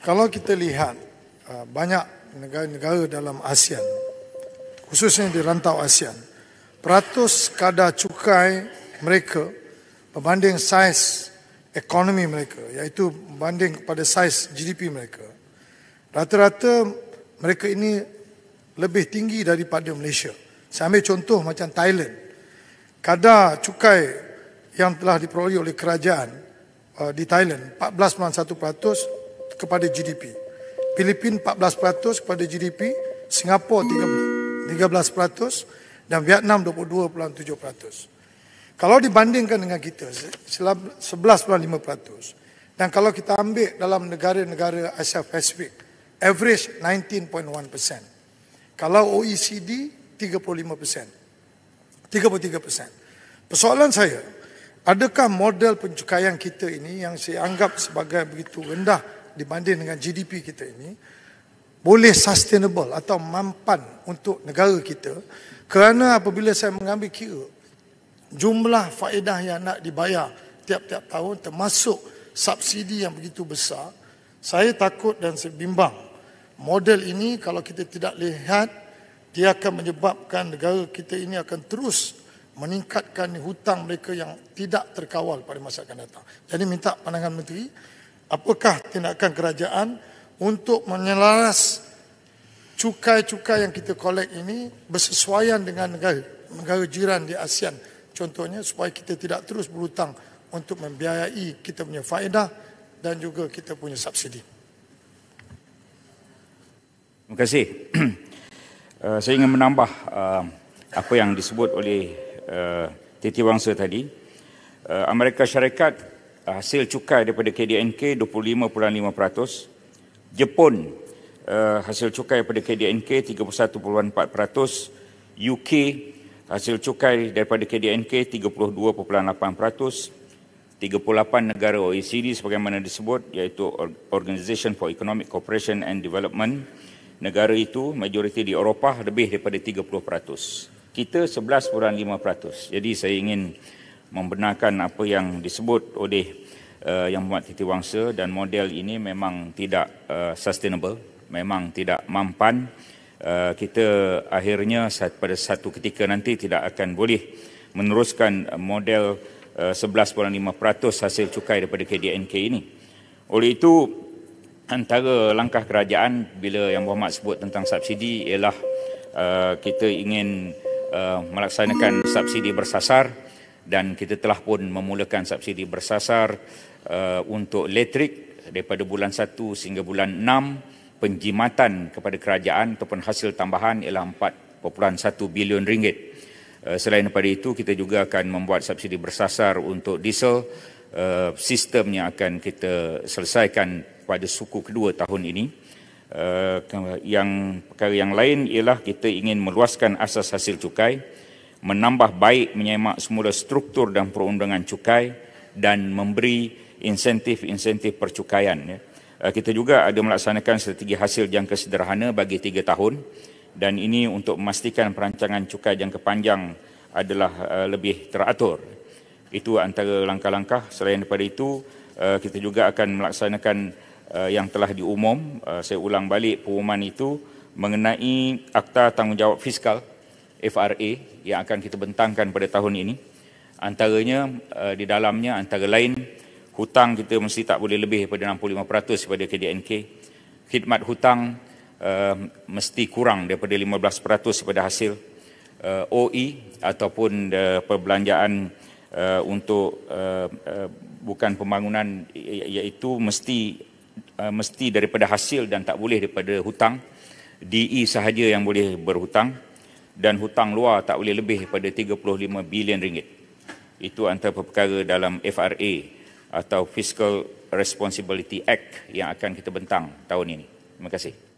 Kalau kita lihat banyak negara-negara dalam ASEAN, khususnya di rantau ASEAN, peratus kadar cukai mereka berbanding saiz ekonomi mereka, iaitu berbanding kepada saiz GDP mereka, rata-rata mereka ini lebih tinggi daripada Malaysia. Saya ambil contoh macam Thailand. Kadar cukai yang telah diperoleh oleh kerajaan di Thailand 14.1% kepada GDP. Filipin 14% kepada GDP, Singapura 13% dan Vietnam 22.7%. Kalau dibandingkan dengan kita 11.5%. Dan kalau kita ambil dalam negara-negara Asia Pasifik, average 19.1%. Kalau OECD 33%. Persoalan saya, adakah model pencukaian kita ini yang saya anggap sebagai begitu rendah dibanding dengan GDP kita ini boleh sustainable atau mampan untuk negara kita? Kerana apabila saya mengambil kira jumlah faedah yang nak dibayar tiap-tiap tahun termasuk subsidi yang begitu besar, saya takut dan saya bimbang model ini kalau kita tidak lihat, dia akan menyebabkan negara kita ini akan terus meningkatkan hutang mereka yang tidak terkawal pada masa akan datang. Jadi minta pandangan Menteri, apakah tindakan kerajaan untuk menyelaras cukai-cukai yang kita kolek ini bersesuaian dengan negara jiran di ASEAN, contohnya, supaya kita tidak terus berhutang untuk membiayai kita punya faedah dan juga kita punya subsidi. Terima kasih. Saya ingin menambah apa yang disebut oleh Titiwangsa tadi. Amerika Syarikat hasil cukai daripada KDNK 25.5%, Jepun hasil cukai daripada KDNK 31.4%, UK hasil cukai daripada KDNK 32.8%, 38 negara OECD sebagaimana disebut, iaitu Organization for Economic Cooperation and Development. Negara itu majoriti di Eropah lebih daripada 30%. Kita 11.5%. Jadi saya ingin membenarkan apa yang disebut oleh Yang Berhormat Titiwangsa, dan model ini memang tidak sustainable, memang tidak mampan. Kita akhirnya pada satu ketika nanti tidak akan boleh meneruskan model 11.5% hasil cukai daripada KDNK ini. Oleh itu, antara langkah kerajaan bila Yang Berhormat sebut tentang subsidi ialah kita ingin melaksanakan subsidi bersasar, dan kita telah pun memulakan subsidi bersasar untuk elektrik daripada bulan 1 sehingga bulan 6. Penjimatan kepada kerajaan ataupun hasil tambahan ialah 4.1 bilion ringgit. Selain daripada itu, kita juga akan membuat subsidi bersasar untuk diesel. Sistem yang akan kita selesaikan pada suku kedua tahun ini. Perkara yang lain ialah kita ingin meluaskan asas hasil cukai, menambah baik menyemak semula struktur dan perundangan cukai, dan memberi insentif-insentif percukaian. Kita juga ada melaksanakan strategi hasil jangka sederhana bagi 3 tahun, dan ini untuk memastikan perancangan cukai jangka panjang adalah lebih teratur. Itu antara langkah-langkah. Selain daripada itu, kita juga akan melaksanakan yang telah diumum, saya ulang balik pengumuman itu, mengenai Akta Tanggungjawab Fiskal FRA yang akan kita bentangkan pada tahun ini. Antaranya di dalamnya antara lain, hutang kita mesti tak boleh lebih daripada 65% kepada KDNK. Khidmat hutang mesti kurang daripada 15% daripada hasil. OE ataupun perbelanjaan untuk bukan pembangunan, iaitu mesti daripada hasil dan tak boleh daripada hutang. DE sahaja yang boleh berhutang, dan hutang luar tak boleh lebih daripada 35 bilion ringgit. Itu antara perkara dalam FRA atau Fiscal Responsibility Act yang akan kita bentang tahun ini. Terima kasih.